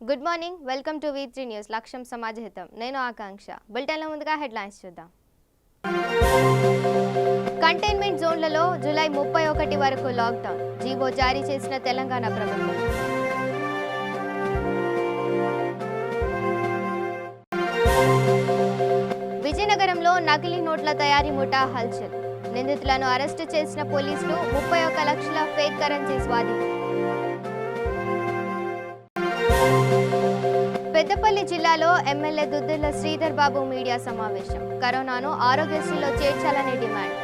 Good morning, welcome to V3 news. లక్ష్యం సమాజహితం. నేను ఆకాంక్ష. బులెటిన్ల ముందుగా హెడ్లైన్స్ చూద్దాం. కంటైన్మెంట్ జోన్లలో జూలై 31 వరకు లాక్డౌన్. జీవో జారీ చేసిన తెలంగాణ ప్రభుత్వం. విజయనగరంలో నకిలీ నోట్ల తయారీ ముఠా హల్చల్. నిందితులను అరెస్టు చేసిన పోలీసులు. 31 లక్షల ఫేక్ కరెన్సీ స్వాధీనం. పెద్దపల్లి జిల్లాలో ఎమ్మెల్యే దుద్దిళ్ల శ్రీధర్ బాబు మీడియా సమావేశం. కరోనాను ఆరోగ్యశ్రీలో చేర్చాలని డిమాండ్.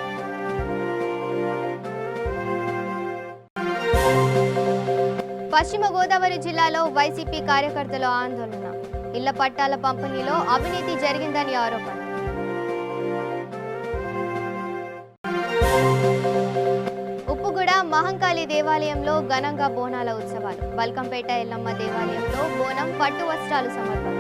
పశ్చిమ గోదావరి జిల్లాలో వైసీపీ కార్యకర్తల ఆందోళన. ఇళ్ల పట్టాల పంపిణీలో అవినీతి జరిగిందని ఆరోపణ. ఉప్పుగూడ మహంకాళి దేవాలయంలో ఘనంగా బోనాల ఉత్సవాలు. బల్కంపేట ఎల్లమ్మ దేవాలయంలో బోనం పట్టు వస్త్రాలు సమర్పణ.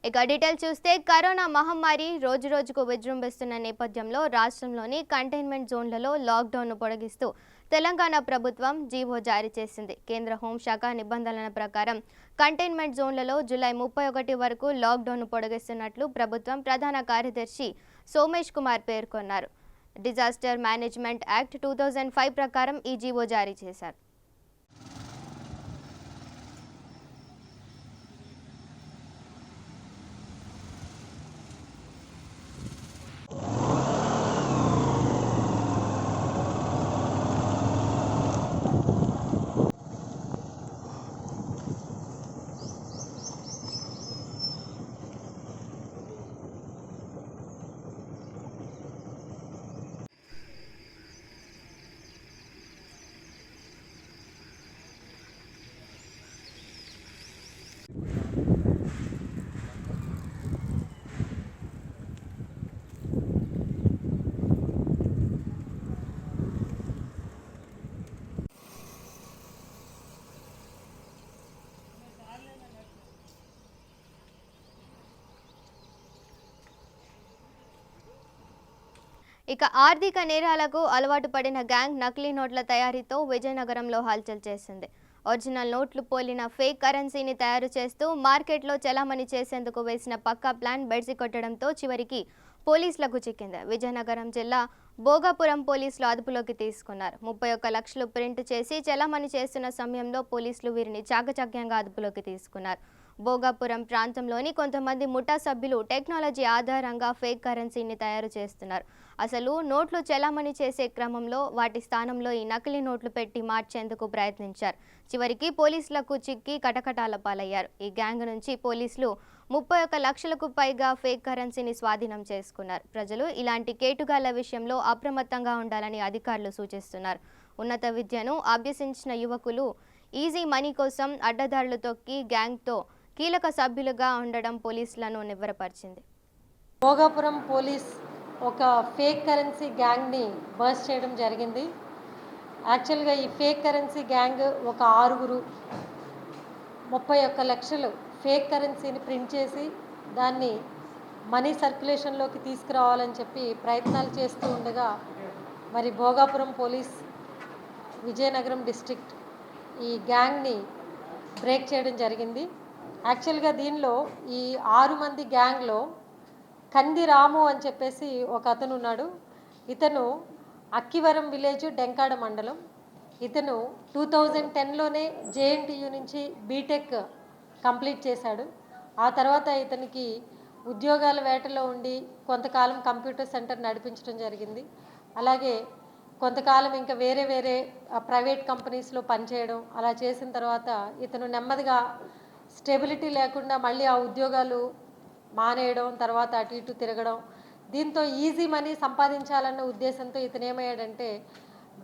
ఇక డీటెయిల్ చూస్తే, కరోనా మహమ్మారి రోజురోజుకు విజృంభిస్తున్న నేపథ్యంలో రాష్ట్రంలోని కంటైన్మెంట్ జోన్లలో లాక్డౌన్ను పొడిగిస్తూ తెలంగాణ ప్రభుత్వం జీవో జారీ చేసింది. కేంద్ర హోంశాఖ నిబంధనల ప్రకారం కంటైన్మెంట్ జోన్లలో జూలై 31 వరకు లాక్డౌన్ను పొడిగిస్తున్నట్లు ప్రభుత్వం ప్రధాన కార్యదర్శి సోమేష్ కుమార్ పేర్కొన్నారు. డిజాస్టర్ మేనేజ్మెంట్ యాక్ట్ 2005 ప్రకారం ఈ జీవో జారీ చేశారు. ఇక ఆర్థిక నేరాలకు అలవాటు పడిన గ్యాంగ్ నకిలీ నోట్ల తయారీతో విజయనగరంలో హల్చల్ చేసింది. ఒరిజినల్ నోట్లు పోలిన ఫేక్ కరెన్సీని తయారు చేస్తూ మార్కెట్లో చలామణి చేసేందుకు వేసిన పక్కా ప్లాన్ బెడిసి కొట్టడంతో చివరికి పోలీసులకు చిక్కింది. విజయనగరం జిల్లా భోగాపురం పోలీసులు అదుపులోకి తీసుకున్నారు. 31 లక్షలు ప్రింట్ చేసి చలామణి చేస్తున్న సమయంలో పోలీసులు వీరిని చాకచక్యంగా అదుపులోకి తీసుకున్నారు. భోగాపురం ప్రాంతంలోని కొంతమంది ముఠా సభ్యులు టెక్నాలజీ ఆధారంగా ఫేక్ కరెన్సీని తయారు చేస్తున్నారు. అసలు నోట్లు చలామణి చేసే క్రమంలో వాటి స్థానంలో ఈ నకిలీ నోట్లు పెట్టి మార్చేందుకు ప్రయత్నించారు. చివరికి పోలీసులకు చిక్కి కటకటాల పాలయ్యారు. ఈ గ్యాంగ్ నుంచి పోలీసులు 31 లక్షలకు పైగా ఫేక్ కరెన్సీని స్వాధీనం చేసుకున్నారు. ప్రజలు ఇలాంటి కేటుగాళ్ల విషయంలో అప్రమత్తంగా ఉండాలని అధికారులు సూచిస్తున్నారు. ఉన్నత విద్యను అభ్యసించిన యువకులు ఈజీ మనీ కోసం అడ్డదారులు తొక్కి గ్యాంగ్తో కీలక సభ్యులుగా ఉండడం పోలీసులను నివ్వెరపరిచింది. భోగాపురం పోలీస్ ఒక ఫేక్ కరెన్సీ గ్యాంగ్ని బర్స్ట్ చేయడం జరిగింది. యాక్చువల్గా ఈ ఫేక్ కరెన్సీ గ్యాంగ్ ఒక 6 31 లక్షలు ఫేక్ కరెన్సీని ప్రింట్ చేసి దాన్ని మనీ సర్క్యులేషన్లోకి తీసుకురావాలని చెప్పి ప్రయత్నాలు చేస్తూ ఉండగా మరి భోగాపురం పోలీస్ విజయనగరం డిస్ట్రిక్ట్ ఈ గ్యాంగ్ని బ్రేక్ చేయడం జరిగింది. యాక్చువల్గా దీనిలో ఈ 6 మంది గ్యాంగ్లో కంది రాము అని చెప్పేసి ఒక అతను ఉన్నాడు. ఇతను అక్కివరం విలేజ్ డెంకాడ మండలం. ఇతను 2010లోనే JNTU నుంచి బీటెక్ కంప్లీట్ చేశాడు. ఆ తర్వాత ఇతనికి ఉద్యోగాల వేటలో ఉండి కొంతకాలం కంప్యూటర్ సెంటర్ నడిపించడం జరిగింది. అలాగే కొంతకాలం ఇంకా వేరే ప్రైవేట్ కంపెనీస్లో పనిచేయడం అలా చేసిన తర్వాత ఇతను నెమ్మదిగా స్టెబిలిటీ లేకుండా మళ్ళీ ఆ ఉద్యోగాలు మానేయడం, తర్వాత అటు ఇటు తిరగడం, దీంతో ఈజీ మనీ సంపాదించాలన్న ఉద్దేశంతో ఇతను ఏమయ్యాడంటే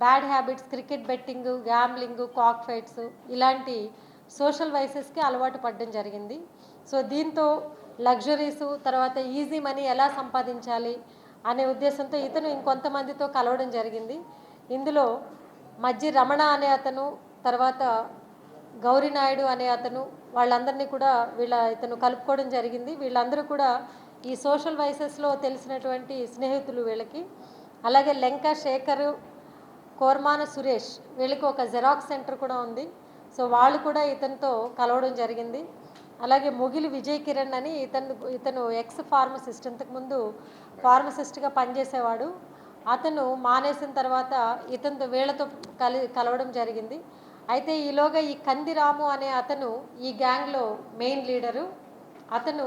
bad habits, cricket betting, gambling, cock fights ఇలాంటి సోషల్ వైసెస్కి అలవాటు పడడం జరిగింది. సో దీంతో లగ్జరీసు, తర్వాత ఈజీ మనీ ఎలా సంపాదించాలి అనే ఉద్దేశంతో ఇతను ఇంకొంతమందితో కలవడం జరిగింది. ఇందులో మధ్య రమణ అనే అతను, తర్వాత గౌరీనాయుడు అనే అతను, వాళ్ళందరినీ కూడా ఇతను కలుపుకోవడం జరిగింది. వీళ్ళందరూ కూడా ఈ సోషల్ వైసెస్లో తెలిసినటువంటి స్నేహితులు వీళ్ళకి. అలాగే లెంక శేఖర్, కోర్మాన సురేష్ వీళ్ళకి ఒక జెరాక్స్ సెంటర్ కూడా ఉంది. సో వాళ్ళు కూడా ఇతనితో కలవడం జరిగింది. అలాగే ముగిలి విజయ్ కిరణ్ అని ఇతను ఎక్స్ ఫార్మసిస్ట్, ఇంతకుముందు ఫార్మసిస్ట్గా పనిచేసేవాడు. అతను మానేసిన తర్వాత వీళ్ళతో కలవడం జరిగింది. అయితే ఈలోగా ఈ కందిరాము అనే అతను ఈ గ్యాంగ్లో మెయిన్ లీడరు. అతను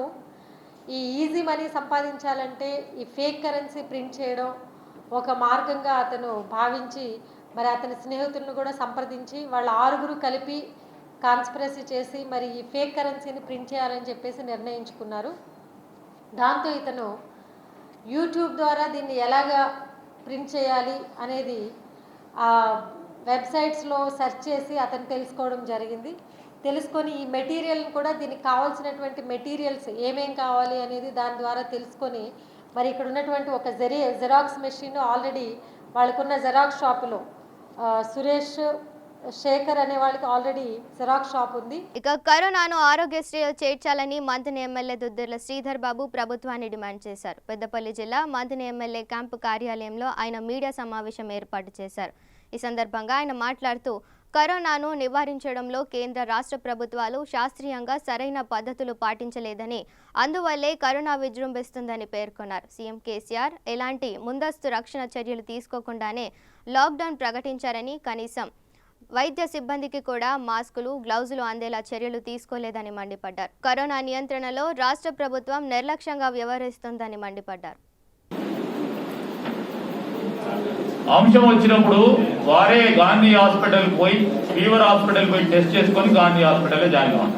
ఈ ఈజీ మనీ సంపాదించాలంటే ఈ ఫేక్ కరెన్సీ ప్రింట్ చేయడం ఒక మార్గంగా అతను భావించి మరి అతని స్నేహితులను కూడా సంప్రదించి వాళ్ళ 6గురు కలిపి కాన్స్పిరసీ చేసి మరి ఈ ఫేక్ కరెన్సీని ప్రింట్ చేయాలని చెప్పేసి నిర్ణయించుకున్నారు. దాంతో ఇతను యూట్యూబ్ ద్వారా దీన్ని ఎలాగా ప్రింట్ చేయాలి అనేది వెబ్సైట్స్లో సెర్చ్ చేసి అతను తెలుసుకోవడం జరిగింది. తెలుసుకొని ఈ మెటీరియల్ని కూడా దీనికి కావాల్సినటువంటి మెటీరియల్స్ ఏమేం కావాలి అనేది దాని ద్వారా తెలుసుకొని మరి ఇక్కడ ఉన్నటువంటి ఒక జెరాక్స్ మెషిన్ ఆల్రెడీ వాళ్ళకున్న జెరాక్స్ షాపులో సురేష్ శేఖర్ అనే వాళ్ళకి ఆల్రెడీ జెరాక్స్ షాప్ ఉంది. ఇక కరోనాను ఆరోగ్యశ్రీలో చేర్చాలని మంథని ఎమ్మెల్యే దుద్దిర్ల శ్రీధర్ బాబు ప్రభుత్వాన్ని డిమాండ్ చేశారు. పెద్దపల్లి జిల్లా మంథని ఎమ్మెల్యే క్యాంపు కార్యాలయంలో ఆయన మీడియా సమావేశం ఏర్పాటు చేశారు. ఈ సందర్భంగా ఆయన మాట్లాడుతూ కరోనాను నివారించడంలో కేంద్ర రాష్ట్ర ప్రభుత్వాలు శాస్త్రీయంగా సరైన పద్ధతులు పాటించలేదని, అందువల్లే కరోనా విజృంభిస్తుందని పేర్కొన్నారు. సీఎం కేసీఆర్ ఎలాంటి ముందస్తు రక్షణ చర్యలు తీసుకోకుండానే లాక్డౌన్ ప్రకటించారని, కనీసం వైద్య సిబ్బందికి కూడా మాస్కులు, గ్లౌజులు అందేలా చర్యలు తీసుకోలేదని మండిపడ్డారు. కరోనా నియంత్రణలో రాష్ట్ర ప్రభుత్వం నిర్లక్ష్యంగా వ్యవహరిస్తుందని మండిపడ్డారు. అంశం వచ్చినప్పుడు వారే గాంధీ హాస్పిటల్ పోయి, ఫీవర్ హాస్పిటల్ పోయి టెస్ట్ చేసుకొని గాంధీ హాస్పిటల్లో జాయిన్ అవ్వాలి.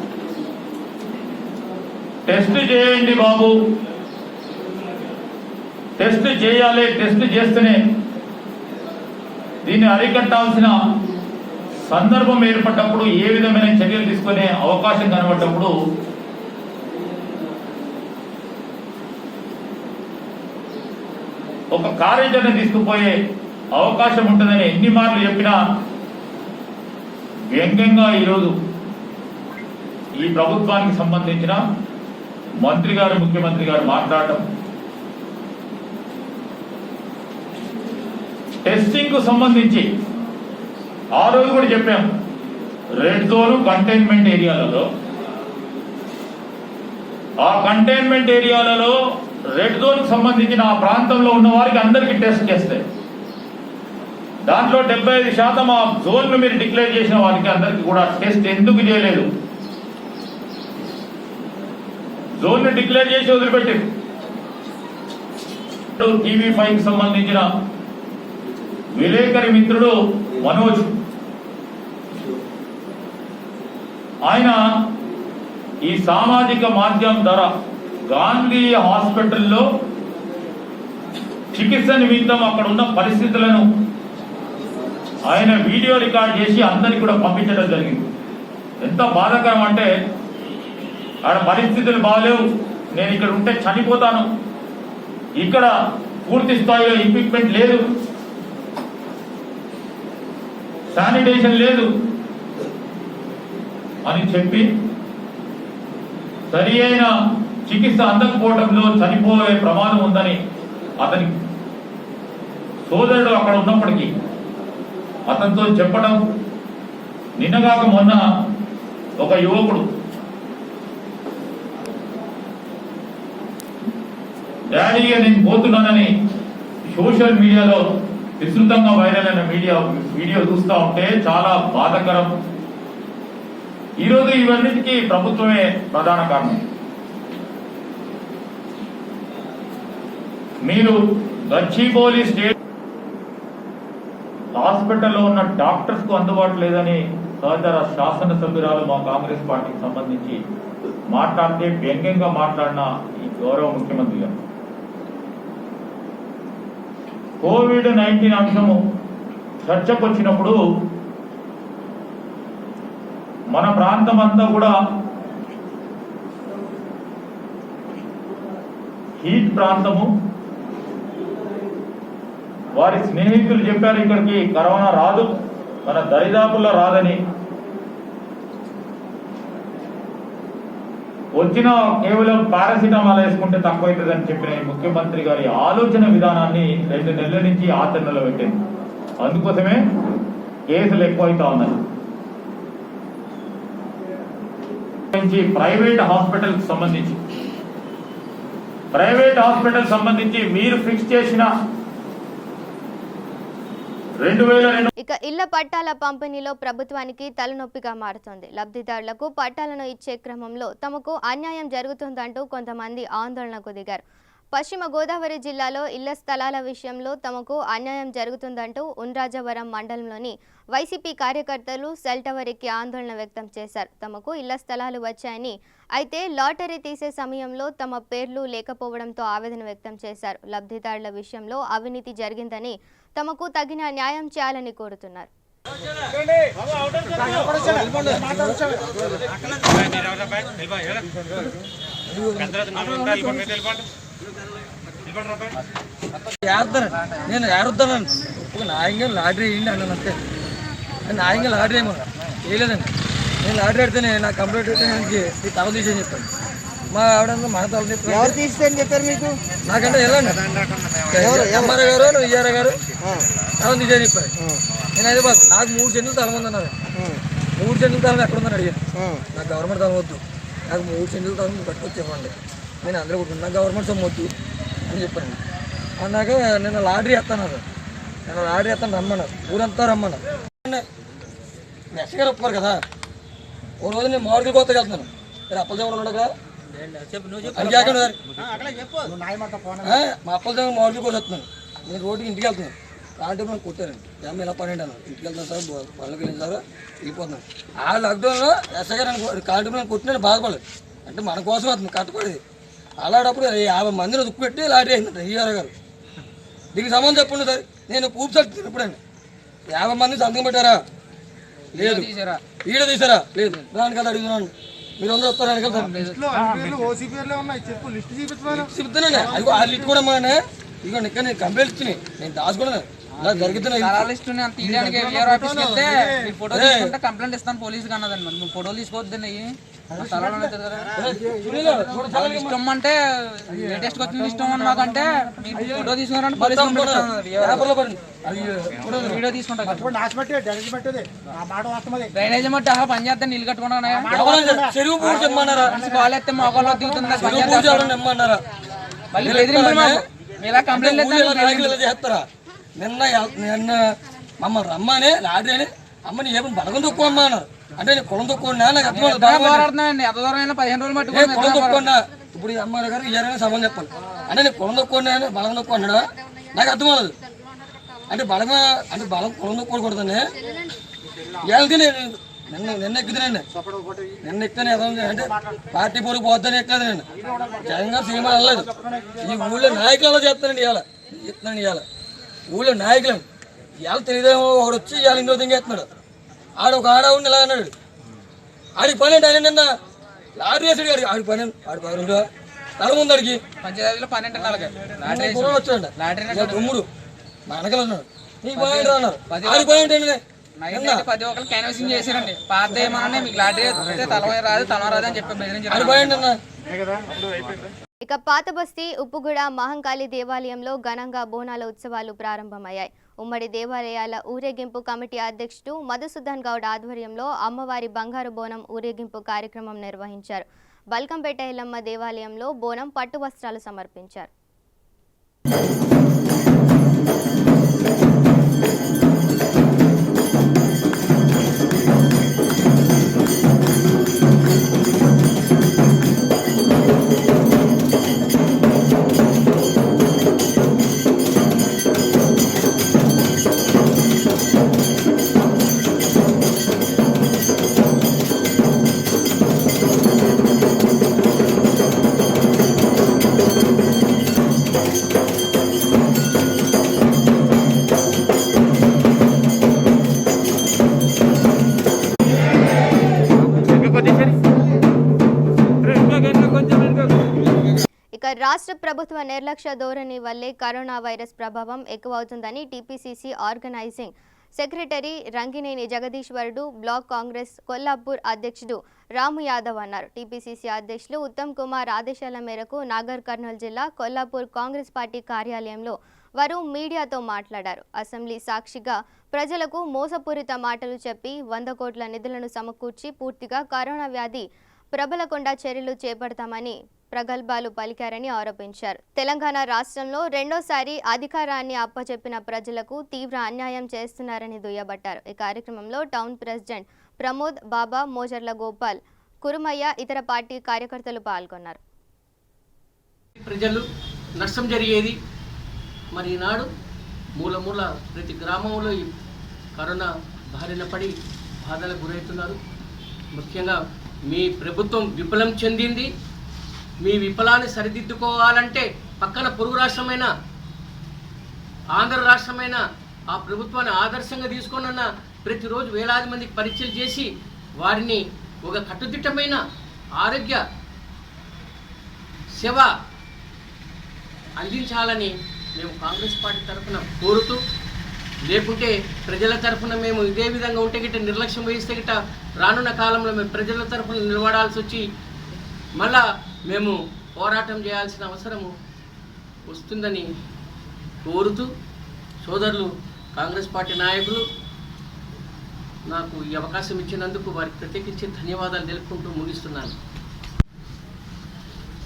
టెస్ట్ చేయండి బాబు, టెస్ట్ చేయాలి. టెస్ట్ చేస్తేనే దీన్ని అరికట్టాల్సిన సందర్భం ఏర్పడ్డప్పుడు, ఏ విధమైన చర్యలు తీసుకునే అవకాశం కనబడ్డప్పుడు ఒక కార్యాచరణ తీసుకుపోయే అవకాశం ఉంటుందని ఎన్ని మార్లు చెప్పినా వ్యంగ్యంగా ఈరోజు ఈ ప్రభుత్వానికి సంబంధించిన మంత్రి గారు, ముఖ్యమంత్రి గారు మాట్లాడటం, టెస్టింగ్ కు సంబంధించి ఆ రోజు కూడా చెప్పాం, రెడ్ జోన్ కంటైన్మెంట్ ఏరియాలలో, ఆ కంటైన్మెంట్ ఏరియాలలో రెడ్ జోన్ కు సంబంధించిన ఆ ప్రాంతంలో ఉన్న వారికి అందరికీ టెస్ట్ చేస్తాయి. దాంట్లో 75% ఆ జోన్ ను మీరు డిక్లేర్ చేసిన వారికి అందరికీ కూడా టెస్ట్ ఎందుకు చేయలేదు? జోన్ ను డిక్లేర్ చేసి వదిలిపెట్టారు. TV5 కి సంబంధించిన విలేకరి మిత్రుడు మనోజ్, ఆయన ఈ సామాజిక మాధ్యమం ద్వారా గాంధీ హాస్పిటల్లో చికిత్స నిమిత్తం అక్కడ ఉన్న పరిస్థితులను ఆయన వీడియో రికార్డ్ చేసి అందరికి కూడా పంపించడం జరిగింది. ఎంత బాధాకరం అంటే, ఆడ పరిస్థితులు బాగాలేవు, నేను ఇక్కడ ఉంటే చనిపోతాను, ఇక్కడ పూర్తి స్థాయిలో ఎక్విప్మెంట్ లేదు, శానిటేషన్ లేదు అని చెప్పి సరి అయిన చికిత్స అందకపోవడంలో చనిపోయే ప్రమాదం ఉందని అతని సోదరుడు అక్కడ ఉన్నప్పటికీ అతనితో చెప్పడం, నిన్నగాక మొన్న ఒక యువకుడు డాడీగా నేను పోతున్నానని సోషల్ మీడియాలో విస్తృతంగా వైరల్ అయిన వీడియో చూస్తూ ఉంటే చాలా బాధాకరం. ఈరోజు ఇవన్నిటికీ ప్రభుత్వమే ప్రధాన కారణం. మీరు గచ్చిబౌలి స్టేట్ హాస్పిటల్లో ఉన్న డాక్టర్స్ కు అందుబాటు లేదని సహచర శాసనసభ్యురాలు మా కాంగ్రెస్ పార్టీకి సంబంధించి మాట్లాడితే వ్యంగ్యంగా మాట్లాడిన ఈ గౌరవ ముఖ్యమంత్రి గారు, కోవిడ్-19 అంశము చర్చకు వచ్చినప్పుడు మన ప్రాంతం అంతా కూడా హీట్ ప్రాంతము. వారి స్నేహితులు చెప్పారు ఇక్కడికి కరోనా రాదు, మన దరిదాపుల్లో రాదని. వచ్చిన కేవలం పారాసిటమాల్ వేసుకుంటే తక్కువైతుందని చెప్పిన ముఖ్యమంత్రి గారి ఆలోచన విధానాన్ని 2 నెలల నుంచి ఆచరణలో పెట్టింది. అందుకోసమే కేసులు ఎక్కువైతా ఉన్నాయి. ప్రైవేట్ హాస్పిటల్ సంబంధించి మీరు ఫిక్స్ చేసిన 2002 ఇక ఇళ్ల పట్టాల పంపిణీలో ప్రభుత్వానికి తలనొప్పిగా మారుతోంది. లబ్ధిదారులకు పట్టాలను ఇచ్చే క్రమంలో తమకు అన్యాయం జరుగుతుందంటూ కొంతమంది ఆందోళనకు దిగారు. పశ్చిమ గోదావరి జిల్లాలో ఇళ్ల స్థలాల విషయంలో తమకు అన్యాయం జరుగుతుందంటూ ఉండ్రాజవరం మండలంలోని వైసీపీ కార్యకర్తలు సెల్ టవర్ ఎక్కి ఆందోళన వ్యక్తం చేశారు. తమకు ఇళ్ల స్థలాలు వచ్చాయని, అయితే లాటరీ తీసే సమయంలో తమ పేర్లు లేకపోవడంతో ఆవేదన వ్యక్తం చేశారు. లబ్ధిదారుల విషయంలో అవినీతి జరిగిందని, తమకు తగిన న్యాయం చేయాలని కోరుతున్నారు. నేను ఏరుద్దానండి న్యాయంగా లాటరీ వేయండి అన్నాను అంతే. న్యాయంగా లాటరీ ఏమో వేయలేదండి. నేను లాటరీ ఆడితేనే నాకు కంప్లీట్ అయితే ఈ తల తీసేని చెప్పాను. మా ఆవిడ మన తల తీసి ఎవరు తీసేని చెప్పారు మీకు? నాకంటే వెళ్ళండి ఎంఆర్ఏ గారు ఈఆర్ఏ గారు తల తీసేని చెప్పారు. నేను అయితే బాబు నాకు 3 సెంట్లు తల ఉంది అన్నారు. 3 సెంట్లు తలం ఎక్కడ ఉందని అడిగాను. నాకు గవర్నమెంట్ తలం వద్దు, నాకు 3 సెంట్లు తలం పట్టుకొచ్చి ఇవ్వండి, నేను అందరూ కొట్టుకున్నాను, నాకు గవర్నమెంట్ సొమ్ము వద్దు అని చెప్పాను. అన్నాక నేను లాటరీ ఎత్తాను, నేను లాటరీ ఎత్తాను రమ్మన్నారు, ఊరంతా రమ్మన్నారు. నెక్స్ట్ గారు ఒప్పుకోరు కదా. ఓ రోజు నేను మార్కెట్ కొత్తగా వెళ్తున్నాను, మీరు అప్పలదేవుడు ఉన్నాడు కదా, మా అప్పలదేవుడు మార్కెట్ కోసం వస్తున్నాను. నేను రోడ్డుకి ఇంటికి వెళ్తున్నాను, కాంటే కొట్టారండి. ఏమి ఇలా పడండి అన్న, ఇంటికి వెళ్తాను సార్, పనులకి వెళ్ళిన సార్ వెళ్ళిపోతున్నాను. ఆ లాక్డౌన్లో ఎస్ఐ గారు కాంటే కొట్టినట్టు బాధపడలేదు, అంటే మన కోసం అతను కట్టపడేది. అలాంటప్పుడు 50 మందిని దుక్కు పెట్టి లాటరీ అయిందంట ఈఆర్ గారు. దీనికి సంబంధం చెప్పండి సార్. నేను పూపు సర్టి ఎప్పుడండి 50 మంది సంతకం పెట్టారా? లేదు. ఈడ తీసారా? లేదు. దాని కదా అడుగుతున్నాను, మీరు అందరూ వస్తారని కదా చెప్తానండి. అది ఆ లిస్ట్ కూడా అమ్మా, ఇదిగో ఇక్కడ నేను కంప్లైంట్ ఇచ్చి నేను దాచుకున్నాను. ఇలా జరుగుతున్నాయి కంప్లైంట్ ఇస్తాను పోలీసు అన్నదండి. మరి మీరు ఫోటోలు తీసుకోవద్దండి. ఇష్టం అంటే లేటెస్ట్ వచ్చిన ఇష్టం అని మాకంటే ఫోటో తీసుకున్నారంటే వీడియో తీసుకుంటా. డ్రైనేజ్ మట్టి పని చేస్తే నీళ్ళు కట్టుకున్నా చెరువు పూజ చెప్పమన్నారా? కాల్ ఎత్తే మొక్కల్లో దిగుతుందా? మళ్ళీ ఇలా కంప్లైంట్ చేస్తారా? నిన్న మమ్మల్ని రమ్మని లాటరీ అని అమ్మని ఏమన్నా బలగం తక్కువ అమ్మా అన్నారు. అంటే నేను కులం తక్కువ నాకు పోరాడుతున్నాయండి. ఎంత దూరం 15 రోజులు మట్టి కులం తక్కువ. ఇప్పుడు అమ్మాయి గారు ఏరైనా సంబంధం చెప్పాలి. అంటే నేను కులం తక్కువ బలం తక్కువ అన్నాడా? నాకు అర్థం అవ్వదు. అంటే బలం అంటే బలం కులం తక్కువ కొడుతుంది. వెళ్తే నిన్న ఎక్కుతానండి, నిన్న ఎక్కితేనే అంటే పార్టీ పోలికి పోద్దని ఎక్కలేదు. నేను జగన్ గారు సీఎం వెళ్ళలేదు. ఈ ఊళ్ళో నాయకులు అలా చేస్తానండి. ఇవాళ చెప్తున్నాను, ఇవాళ ఊళ్ళో నాయకులు ఇవాళ తెలియదేమో ఒకడు వచ్చి ఇవాళ ఇంకో తింగేస్తున్నాడు. ఒక ఆడవుడిని ఇలా అన్నాడు. ఆడికి పని అంటే ఆయన నిన్న లాటరీ వేసాడు. ఆడికి పని తల ముందు అడిగి పంచాయతీలో 12 వచ్చాడు తమ్ముడు మా వెనకలు అన్నాడు. నీకు పని ఏంటి అన్నారు. ఆడికి పని ఏంటండి? 10 ఒకరు క్యాన్వాసింగ్ చేశారండి. పాత ఏమన్నా మీకు లాటరీ తలవై రాదు తల రాదు అని చెప్పి ఆడికి పని ఏంటన్నా. ఇక పాతబస్తీ ఉప్పుగూడ మహంకాళి దేవాలయంలో ఘనంగా బోనాల ఉత్సవాలు ప్రారంభమయ్యాయి. ఉమ్మడి దేవాలయాల ఊరేగింపు కమిటీ అధ్యక్షుడు మధుసూదన్ గౌడ్ ఆధ్వర్యంలో అమ్మవారి బంగారు బోనం ఊరేగింపు కార్యక్రమం నిర్వహించారు. బల్కంపేట ఎల్లమ్మ దేవాలయంలో బోనం పట్టు వస్త్రాలు సమర్పించారు. రాష్ట్ర ప్రభుత్వ నిర్లక్ష్య ధోరణి వల్లే కరోనా వైరస్ ప్రభావం ఎక్కువవుతుందని TPCC organising secretary Rangineni Jagadeeshwarudu block Congress Kollapur అధ్యక్షుడు రాము యాదవ్ అన్నారు. టీపీసీసీ అధ్యక్షులు ఉత్తమ్ కుమార్ ఆదేశాల మేరకు నాగర్ కర్నూలు జిల్లా కొల్లాపూర్ కాంగ్రెస్ పార్టీ కార్యాలయంలో వారు మీడియాతో మాట్లాడారు. అసెంబ్లీ సాక్షిగా ప్రజలకు మోసపూరిత మాటలు చెప్పి 100 కోట్ల నిధులను సమకూర్చి పూర్తిగా కరోనా వ్యాధి ప్రబలకుండా చర్యలు చేపడతామని ప్రగల్భాలు పలికారని ఆరోపించారు. తెలంగాణ రాష్ట్రంలో రెండోసారి అధికారాన్ని అప్పచెప్పిన ప్రజలకు తీవ్ర అన్యాయం చేస్తున్నారని దుయ్యబట్టారు. ఈ కార్యక్రమంలో టౌన్ ప్రెసిడెంట్ ప్రమోద్, బాబా, మోజర్ల గోపాల్, కురుమయ్య, ఇతర పార్టీ కార్యకర్తలు పాల్గొన్నారు. ప్రజలు నష్టం జరిగేది. మరి ఈనాడు మూల ప్రతి గ్రామంలో ఈ కరోనా బారిన పడి బాధలకు గురవుతున్నారు. ముఖ్యంగా మీ ప్రభుత్వం విఫలం చెందింది. మీ విఫలాన్ని సరిదిద్దుకోవాలంటే పక్కన పొరుగు రాష్ట్రమైన ఆంధ్ర రాష్ట్రమైన ఆ ప్రభుత్వాన్ని ఆదర్శంగా తీసుకున్న ప్రతిరోజు వేలాది మందికి పరీక్షలు చేసి వారిని ఒక కట్టుదిట్టమైన ఆరోగ్య సేవ అందించాలని మేము కాంగ్రెస్ పార్టీ తరఫున కోరుతూ, లేకుంటే ప్రజల తరఫున మేము ఇదే విధంగా ఉంటే గిట్ట నిర్లక్ష్యం వహిస్తే గిట్ట రానున్న కాలంలో మేము ప్రజల తరఫున నిలబడాల్సి వచ్చి మళ్ళా మేము పోరాటం చేయాల్సిన అవసరం వస్తుందని కోరుతూ, సోదరులు కాంగ్రెస్ పార్టీ నాయకులు నాకు ఈ అవకాశం ఇచ్చినందుకు వారికి ప్రత్యేకించి ధన్యవాదాలు తెలుపుకుంటూ ముగిస్తున్నాను.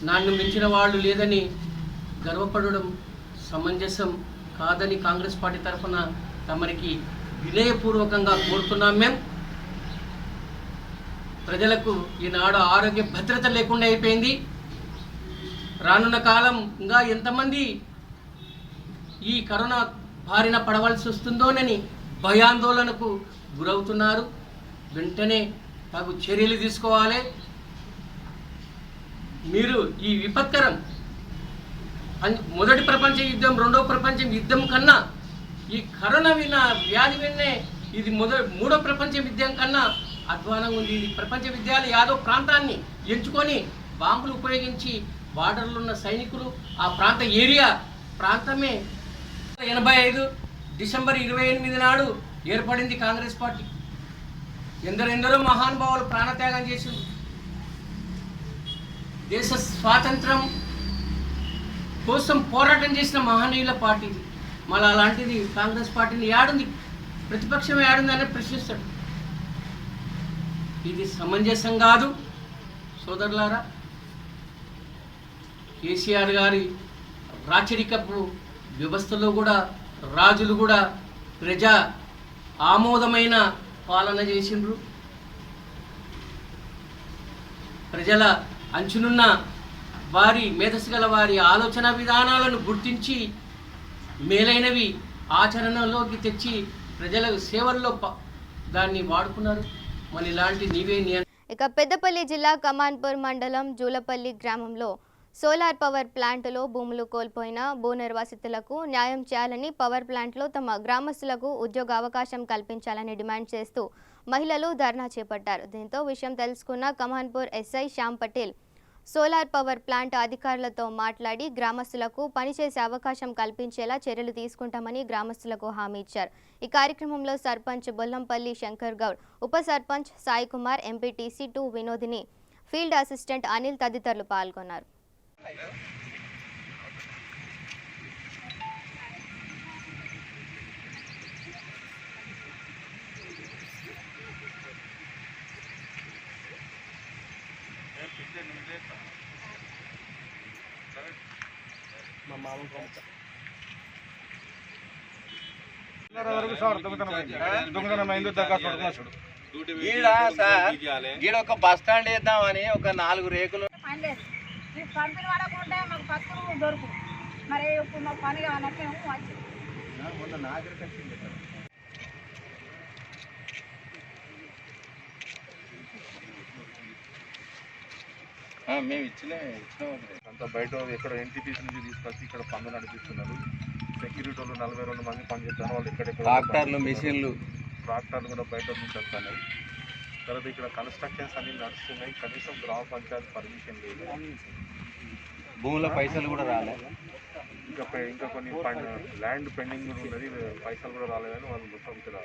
నన్ను మించిన వాళ్ళు లేదని గర్వపడడం సమంజసం కాదని కాంగ్రెస్ పార్టీ తరఫున తమరికి వినయపూర్వకంగా కోరుతున్నాం. మేము ప్రజలకు ఈనాడు ఆరోగ్య భద్రత లేకుండా అయిపోయింది. రానున్న కాలం ఇంకా ఎంతమంది ఈ కరోనా బారిన పడవలసి వస్తుందోనని భయాందోళనకు గురవుతున్నారు. వెంటనే తగు చర్యలు తీసుకోవాలి. మీరు ఈ విపత్కరం మొదటి ప్రపంచ యుద్ధం, రెండవ ప్రపంచ యుద్ధం కన్నా ఈ కరోనా వ్యాధి విన్నే ఇది మూడో ప్రపంచ యుద్ధం కన్నా అధ్వానంగా ఉంది. ఇది ప్రపంచ విద్యాలయ యాదో ప్రాంతాన్ని ఎంచుకొని బాంబులు ఉపయోగించి బార్డర్లో ఉన్న సైనికులు ఆ ప్రాంత ప్రాంతమే 85 డిసెంబర్ 28 నాడు ఏర్పడింది కాంగ్రెస్ పార్టీ. ఎందరెందరో మహానుభావులు ప్రాణత్యాగం చేసింది. దేశ స్వాతంత్రం కోసం పోరాటం చేసిన మహనీయుల పార్టీ. మళ్ళీ అలాంటిది కాంగ్రెస్ పార్టీని ఏడుంది, ప్రతిపక్షం ఏడుంది అని ప్రశ్నిస్తాడు. ఇది సమంజసం కాదు సోదరులారా. కేసీఆర్ గారి రాచరికపు వ్యవస్థలో కూడా రాజులు కూడా ప్రజా ఆమోదమైన పాలన చేసిండ్రు. ప్రజల అంచునున్న వారి మేధస్సు గల వారి ఆలోచన విధానాలను గుర్తించి మేలైనవి ఆచరణలోకి తెచ్చి ప్రజల సేవల్లో దాన్ని వాడుకున్నారు. మరి ఇలాంటి నీవే ఇక పెద్దపల్లి జిల్లా కమాన్పూర్ మండలం జూలపల్లి గ్రామంలో సోలార్ పవర్ ప్లాంటులో భూములు కోల్పోయిన భూ నిర్వాసితులకు న్యాయం చేయాలని, పవర్ ప్లాంట్లో తమ గ్రామస్తులకు ఉద్యోగ అవకాశం కల్పించాలని డిమాండ్ చేస్తూ మహిళలు ధర్నా చేపట్టారు. దీంతో విషయం తెలుసుకున్న Kamanpur SI Shyam Patel solar power plant అధికారులతో మాట్లాడి గ్రామస్తులకు పనిచేసే అవకాశం కల్పించేలా చర్యలు తీసుకుంటామని గ్రామస్తులకు హామీ ఇచ్చారు. ఈ కార్యక్రమంలో సర్పంచ్ బొల్లంపల్లి శంకర్ గౌడ్, ఉప sarpanch Sai Kumar, MPTC 2 Vinodini, field assistant Anil తదితరులు పాల్గొన్నారు. ఈడ ఒక బస్ స్టాండ్ వేద్దామని ఒక 4 రేకులు పంపిణీ పడకుంటే మాకు పక్కన దొరుకు మరి ఇప్పుడు మా పని కావాలంటే వచ్చి మేము ఇచ్చినాం అంతా బయట ఎక్కడ ఎన్టీపీసీ నుంచి తీసుకొచ్చి ఇక్కడ పనులు నడిపిస్తున్నారు. సెక్యూరిటీ వాళ్ళు 42 మంది పనిచేస్తారు. వాళ్ళు ఎక్కడెక్కడ ట్రాక్టర్లు, మిషన్లు, ట్రాక్టర్లు కూడా బయట నుంచి వస్తున్నాయి. తర్వాత ఇక్కడ కన్స్ట్రక్షన్స్ అన్ని నడుస్తున్నాయి. కనీసం గ్రామ పంచాయతీ పర్మిషన్ లేదు. భూముల పైసలు కూడా రాలే. ఇంకా కొన్ని ల్యాండ్ పెండింగ్ ఉన్నది, పైసలు కూడా రాలేదని వాళ్ళు మొత్తం ఇక్కడ.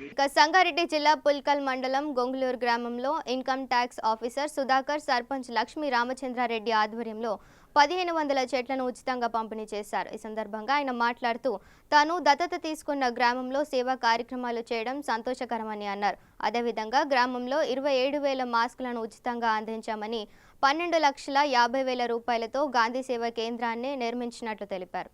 ఇక సంగారెడ్డి జిల్లా పుల్కల్ మండలం గొంగులూరు గ్రామంలో income tax officer Sudhakar, sarpanch Lakshmi Ramachandra Reddy ఆధ్వర్యంలో 1500 చెట్లను ఉచితంగా పంపిణీ చేశారు. ఈ సందర్భంగా ఆయన మాట్లాడుతూ తాను దత్తత తీసుకున్న గ్రామంలో సేవా కార్యక్రమాలు చేయడం సంతోషకరమని అన్నారు. అదేవిధంగా గ్రామంలో 27,000 మాస్కులను ఉచితంగా అందించామని 12,50,000 రూపాయలతో గాంధీ సేవా కేంద్రాన్ని నిర్మించినట్లు తెలిపారు.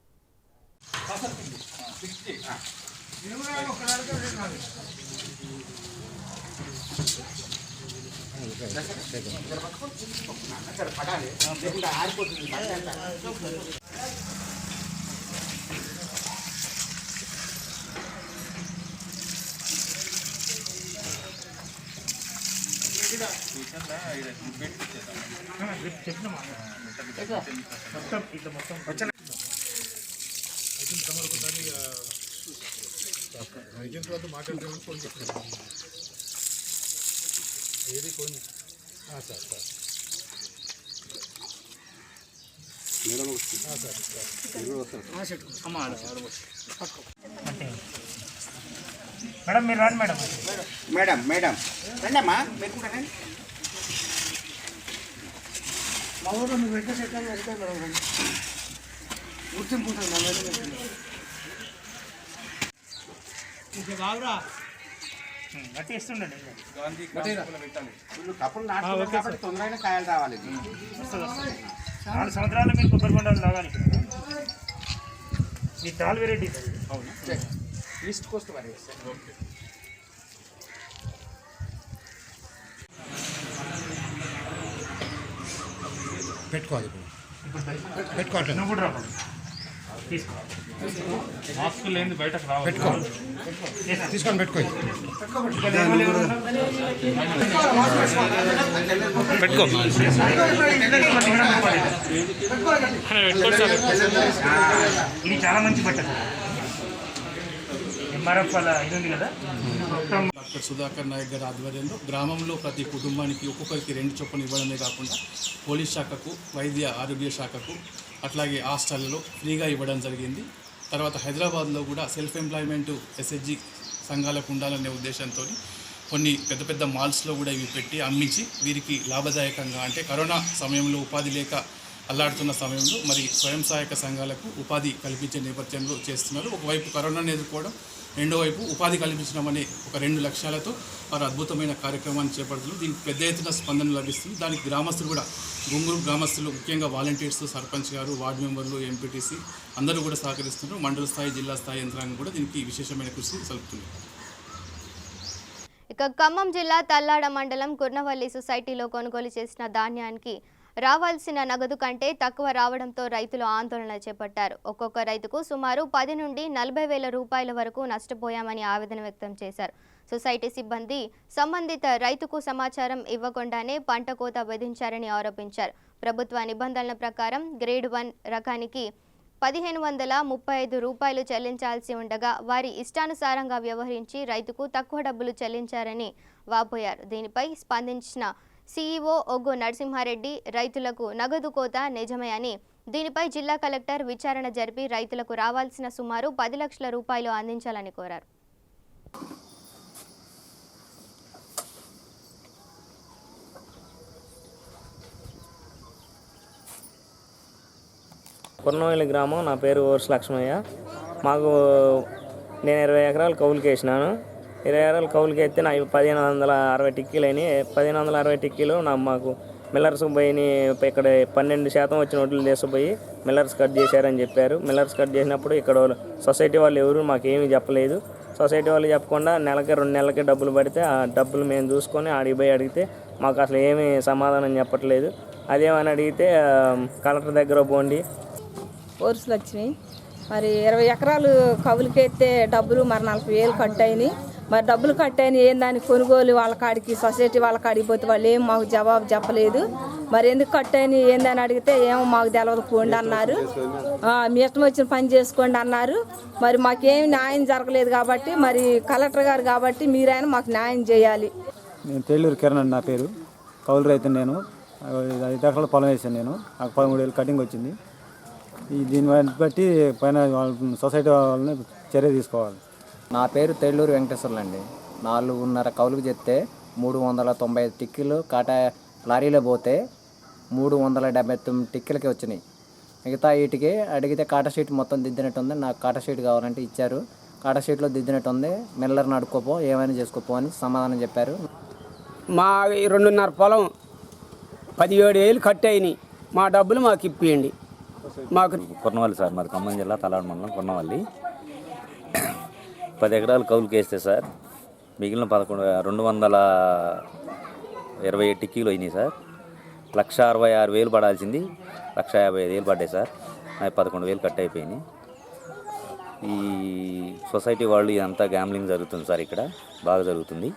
మేడం మీరు రండి మేడం. మేడం మేడం రండి అమ్మా. మా ఊరు మీరు పెట్టే చెట్లను వెళ్తాయి మేడం. రండి గుర్తింపు ఉంటుంది బాగురా గట్టి ఇస్తుండండి. కప్పులు నాటుకోవాలి కాబట్టి తొందరగా కాయలు రావాలి. 4 సంవత్సరాలు మీరు కొబ్బరి బొండాలు తాగాలి. ఈ తాల్ వెరైటీ ఈస్ట్ కోస్ట్ వారి పెట్టుకోవాలి. పెట్టుకోవాలి నువ్వు కూడా రావాలి. మాస్క్ లేని బయటకు రావాలి. పెట్టుకోవాలి. తీసుకొని పెట్టుకో. పెట్టుకో. ఇది చాలా మంచి బట్ట. ఎంఆర్ఎఫ్ అలా ఇది ఉంది కదా. డాక్టర్ సుధాకర్ నాయక్ గారి ఆధ్వర్యంలో గ్రామంలో ప్రతి కుటుంబానికి ఒక్కొక్కరికి 2 చొప్పున ఇవ్వడమే కాకుండా పోలీస్ శాఖకు, వైద్య ఆరోగ్య శాఖకు, అట్లాగే హాస్టల్లో ఫ్రీగా ఇవ్వడం జరిగింది. తర్వాత హైదరాబాద్లో కూడా సెల్ఫ్ ఎంప్లాయ్మెంట్ ఎస్హెచ్జి సంఘాలకు ఉండాలనే ఉద్దేశంతో కొన్ని పెద్ద పెద్ద మాల్స్లో కూడా ఇవి పెట్టి అమ్మించి వీరికి లాభదాయకంగా, అంటే కరోనా సమయంలో ఉపాధి లేక అల్లాడుతున్న సమయంలో మరి స్వయం సహాయక సంఘాలకు ఉపాధి కల్పించే నేపథ్యంలో చేస్తున్నారు. ఒకవైపు కరోనాను ఎదుర్కోవడం, రెండో వైపు ఉపాధి కల్పించడం అనే ఒక 2 లక్ష్యాలతో వారు అద్భుతమైన కార్యక్రమాన్ని చేపడుతున్నారు. దీనికి పెద్ద ఎత్తున స్పందన లభిస్తుంది. దానికి గ్రామస్తులు కూడా, గుంగూరు గ్రామస్తులు, ముఖ్యంగా వాలంటీర్స్, సర్పంచ్ గారు, వార్డు మెంబర్లు, ఎంపీటీసీ అందరూ కూడా సహకరిస్తున్నారు. మండల స్థాయి, జిల్లా స్థాయి యంత్రాంగం కూడా దీనికి విశేషమైన కృషి సలుపుతుంది. ఇక ఖమ్మం జిల్లా తల్లాడ మండలం కుర్నవల్లి సొసైటీలో కొనుగోలు చేసిన ధాన్యానికి రావాల్సిన నగదు కంటే తక్కువ రావడంతో రైతులు ఆందోళన చేపట్టారు. ఒక్కొక్క రైతుకు సుమారు 10 నుండి 40,000 రూపాయల వరకు నష్టపోయామని ఆవేదన వ్యక్తం చేశారు. సొసైటీ సిబ్బంది సంబంధిత రైతుకు సమాచారం ఇవ్వకుండానే పంట కోత విధించారని ఆరోపించారు. ప్రభుత్వ నిబంధనల ప్రకారం గ్రేడ్ 1 రకానికి 1,535 రూపాయలు చెల్లించాల్సి ఉండగా వారి ఇష్టానుసారంగా వ్యవహరించి రైతుకు తక్కువ డబ్బులు చెల్లించారని వాపోయారు. దీనిపై స్పందించిన సీఈఓ ఒగ్గు నరసింహారెడ్డి రైతులకు నగదు కోత నిజమే అని, దీనిపై జిల్లా కలెక్టర్ విచారణ జరిపి రైతులకు రావాల్సిన సుమారు 10 లక్షల రూపాయలు అందించాలని కోరారు. కుర్నవల్లి గ్రామం. నా పేరు ఓర్స్ లక్ష్మయ్య. నేను 20 ఎకరాలు కౌలుకి వేసినాను. 20 ఎకరాలు కౌలుకి వేస్తే నాకు 1,560 టిక్కీలు అయినాయి. 1,560 టిక్కీలు మాకు మిల్లర్స్ పోయి ఇక్కడ 12% వచ్చిన వడ్లు తీసుకుపోయి మిల్లర్స్ కట్ చేశారని చెప్పారు. మిల్లర్స్ కట్ చేసినప్పుడు ఇక్కడ సొసైటీ వాళ్ళు ఎవరు మాకేమీ చెప్పలేదు. సొసైటీ వాళ్ళు చెప్పకుండా నెలకి 2 నెలలకి డబ్బులు పడితే ఆ డబ్బులు మేము చూసుకొని ఆడికి పోయి అడిగితే మాకు అసలు ఏమీ సమాధానం చెప్పట్లేదు. అదేమని అడిగితే కలెక్టర్ దగ్గర పోండి. ఓర్స్ లక్ష్మి. మరి 20 ఎకరాలు కవులకెత్తే డబ్బులు మరి 40,000 కట్ అయినాయి. మరి డబ్బులు కట్ అయినాయి ఏందని కొనుగోలు వాళ్ళ కాడికి, సొసైటీ వాళ్ళ కాడికి పోతే వాళ్ళు ఏం మాకు జవాబు చెప్పలేదు. మరి ఎందుకు కట్ అయినాయి ఏందని అడిగితే ఏమో మాకు తెలియదు పోండి అన్నారు. మీ ఇష్టం వచ్చిన పని చేసుకోండి అన్నారు. మరి మాకేమి న్యాయం జరగలేదు కాబట్టి మరి కలెక్టర్ గారు కాబట్టి మీరైనా మాకు న్యాయం చేయాలి. నేను తెల్లూరు కిరణ్ నా పేరు. కౌలు రైతు. నేను 5 ఎకరాల పొలం వేసాను. నేను నాకు 13,000 కటింగ్ వచ్చింది. దీన్ని బట్టి పైన సొసైటీ వాళ్ళని చర్య తీసుకోవాలి. నా పేరు తెల్లూరు వెంకటేశ్వర్లు అండి. 4.5 కౌలుకు చెప్తే 395 టిక్కీలు కాటా లారీలో పోతే 379 టిక్కీలకి వచ్చినాయి. మిగతా వీటికి అడిగితే కాటా షీట్ మొత్తం దిద్దినట్టు ఉంది. నాకు కాటా షీట్ కావాలంటే ఇచ్చారు. కాటా షీట్లో దిద్దినట్టు ఉంది. మిల్లర్ని అడుక్కోపో, ఏమైనా చేసుకోపో అని సమాధానం చెప్పారు. మా 2.5 పొలం 17,000 కట్ అయినాయి. మా డబ్బులు మాకు ఇప్పియండి. మాకు కొన్నవల్లి సార్, మాది ఖమ్మం జిల్లా తలాడు మండలం కొన్నవల్లి. 10 ఎకరాలు కౌలుకి వేస్తే సార్ మిగిలిన 227 టిక్కీలు అయినాయి సార్. 1,66,000 పడాల్సింది 1,55,000 పడ్డాయి సార్. నాకు 11,000 కట్ అయిపోయినాయి. ఈ సొసైటీ వాళ్ళు ఇదంతా గ్యాంబ్లింగ్ జరుగుతుంది సార్. ఇక్కడ బాగా జరుగుతుంది.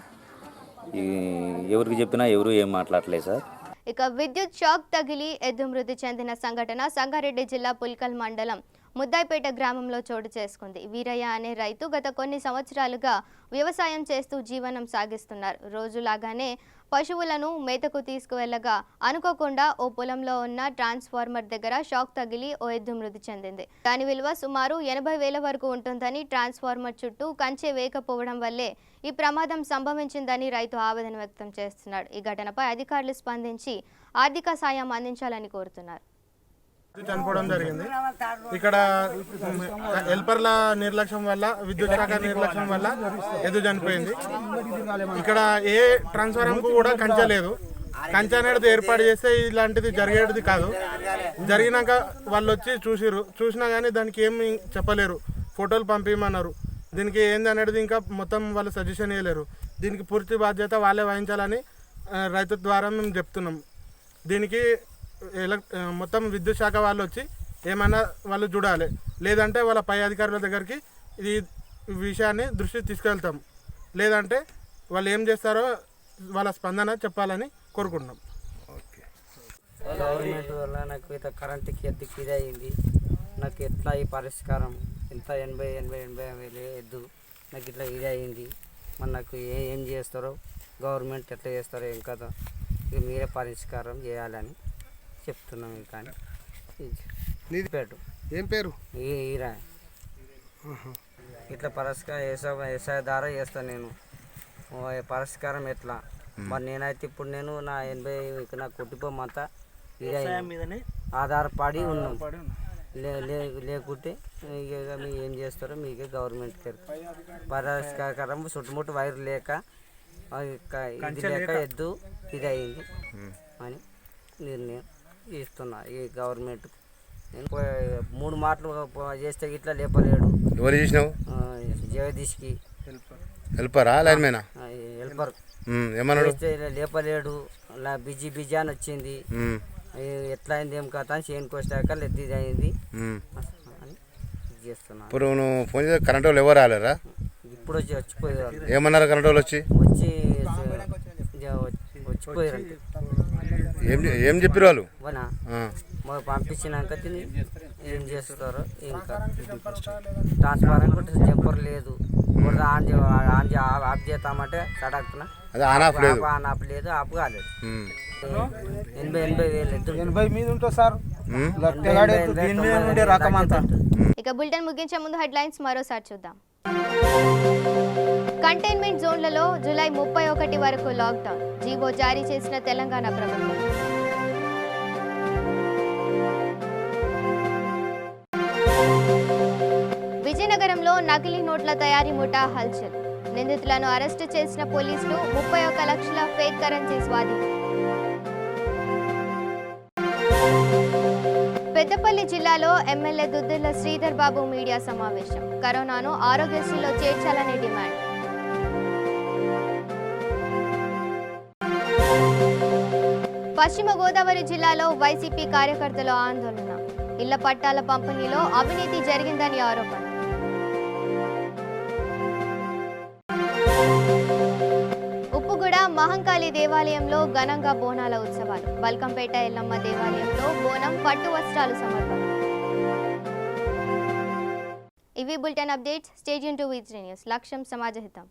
ఎవరికి చెప్పినా ఎవరు ఏం మాట్లాడలేదు సార్. ఇక విద్యుత్ షాక్ తగిలి ఎద్దు మృతి చెందిన సంఘటన సంగారెడ్డి జిల్లా పుల్కల్ మండలం ముద్దాయిపేట గ్రామంలో చోటు చేసుకుంది. వీరయ్య అనే రైతు గత కొన్ని సంవత్సరాలుగా వ్యవసాయం చేస్తూ జీవనం సాగిస్తున్నారు. రోజులాగానే పశువులను మేతకు తీసుకువెళ్లగా అనుకోకుండా ఓ పొలంలో ఉన్న ట్రాన్స్ఫార్మర్ దగ్గర షాక్ తగిలి ఓ ఎద్దు మృతి చెందింది. దాని విలువ సుమారు 80,000 వరకు ఉంటుందని, ట్రాన్స్ఫార్మర్ చుట్టూ కంచె వేయకపోవడం వల్లే ఈ ప్రమాదం సంభవించిందని రైతు ఆవేదన వ్యక్తం చేస్తున్నాడు. ఈ ఘటనపై అధికారులు స్పందించి ఆర్థిక సాయం అందించాలని కోరుతున్నారు. చనిపోవడం జరిగింది. ఇక్కడ హెల్పర్ల నిర్లక్ష్యం వల్ల, విద్యుత్ శాఖ నిర్లక్ష్యం వల్ల ఎద్దు చనిపోయింది. ఇక్కడ ఏ ట్రాన్స్ఫార్మర్కు కూడా కంచె లేదు. కంచె అనేది ఏర్పాటు చేస్తే ఇలాంటిది జరిగేది కాదు. జరిగినాక వాళ్ళు వచ్చి చూసినా కానీ దానికి ఏమి చెప్పలేరు. ఫోటోలు పంపించమన్నారు. దీనికి ఏంది అనేది ఇంకా మొత్తం వాళ్ళు సజెషన్ ఇవ్వలేరు. దీనికి పూర్తి బాధ్యత వాళ్ళే వహించాలని రైతు ద్వారా మేము చెప్తున్నాం. దీనికి మొత్తం విద్యుత్ శాఖ వాళ్ళు వచ్చి ఏమైనా వాళ్ళు చూడాలి. లేదంటే వాళ్ళ పై అధికారుల దగ్గరికి ఈ విషయాన్ని దృష్టి తీసుకెళ్తాం. లేదంటే వాళ్ళు ఏం చేస్తారో వాళ్ళ స్పందన చెప్పాలని కోరుకుంటున్నాం. గవర్నమెంట్ వల్ల నాకు ఇంత కరెంటుకి ఎద్దుకి ఇది అయింది. నాకు ఎట్లా ఈ పరిష్కారం ఇంత 80,000 ఎద్దు నాకు ఇట్లా ఇది అయింది. మరి నాకు ఏం చేస్తారో గవర్నమెంట్ ఎట్లా చేస్తారో ఏం కదా, ఇక మీరే పరిష్కారం చేయాలని చెప్తున్నాం. కానీ ఏం పేరు ఈరా ఇట్లా పరిష్కారం వ్యవసాయ ద్వారా చేస్తాను నేను. పరిష్కారం ఎట్లా మరి నేనైతే ఇప్పుడు నేను నా 80 నా కుటుంబం అంతా ఇదే ఆధారపడి ఉన్నాం. లేకుంటే ఇక మీరు ఏం చేస్తారో మీకే గవర్నమెంట్ పరిష్కారం చుట్టుముట్టు వైర్ లేక ఇది లేక ఎద్దు ఇది అయింది అని నిర్ణయం ఇస్తున్నా ఈ గవర్నమెంట్. నేను 3 మాటలు చేస్తే ఇట్లా లేపలేడు. ఎవరు చేసినావు? జగదీష్కి హెల్పరా లైన్మేనా? హెల్పర్ ఏమన్నాడు? లేపలేడు. బిజీ అని వచ్చింది. ఎట్లా అయింది ఏం కథ అని చేనుకు వచ్చాక ఇది అయింది అని చేస్తున్నా. ఇప్పుడు నువ్వు ఫోన్ చేస్తే కరెంట్ వాళ్ళు ఎవరు రాలేరా? ఇప్పుడు వచ్చిపోయారు. ఏమన్నారు కరెంట్ వాళ్ళు వచ్చిపోయారంటే ఏం చెప్పారు వాళ్ళు? మాకు పంపించినాక తిని ఏం చేస్తారో ఇంకా ట్రాన్స్ఫార్మర్ కూడా జంపర్ లేదు. ఆఫ్ చేస్తామంటే సడక్కున ఆన్ ఆఫ్ లేదు, ఆఫ్ కాలేదు. 80,000 మీద ఉంటుంది సార్. ఇక బులెటిన్ ముగించే ముందు హెడ్లైన్స్ మరోసారి చూద్దాం. కంటైన్మెంట్ జోన్లలో జూలై 31 వరకు లాక్డౌన్, జీవో జారీ చేసిన తెలంగాణ ప్రభుత్వం. విజయనగరంలో నకిలీ నోట్ల తయారీ ముఠా హల్చల్, నిందితులను అరెస్టు చేసిన పోలీసులు. 31 లక్షల ఫేక్ కరెన్సీ స్వాధీనం. పెద్దపల్లి జిల్లాలో ఎమ్మెల్యే దుద్దిళ్ల శ్రీధర్ బాబు మీడియా సమావేశం, కరోనాను ఆరోగ్యశ్రీలో చేర్చాలనే డిమాండ్. పశ్చిమ గోదావరి జిల్లాలో వైసీపీ కార్యకర్తల ఆందోళన, ఇళ్ల పట్టాల పంపిణీలో అవినీతి జరిగిందని ఆరోపణ. ఉప్పుగూడ మహంకాళి దేవాలయంలో ఘనంగా బోనాల ఉత్సవాలు, బల్కంపేట ఎల్లమ్మ దేవాలయంలో బోనం పట్టు వస్త్రాలు సమర్పణ. ఇవి bulletin updates. Stay tune to V3 news. లక్ష్యం సమాజహితం.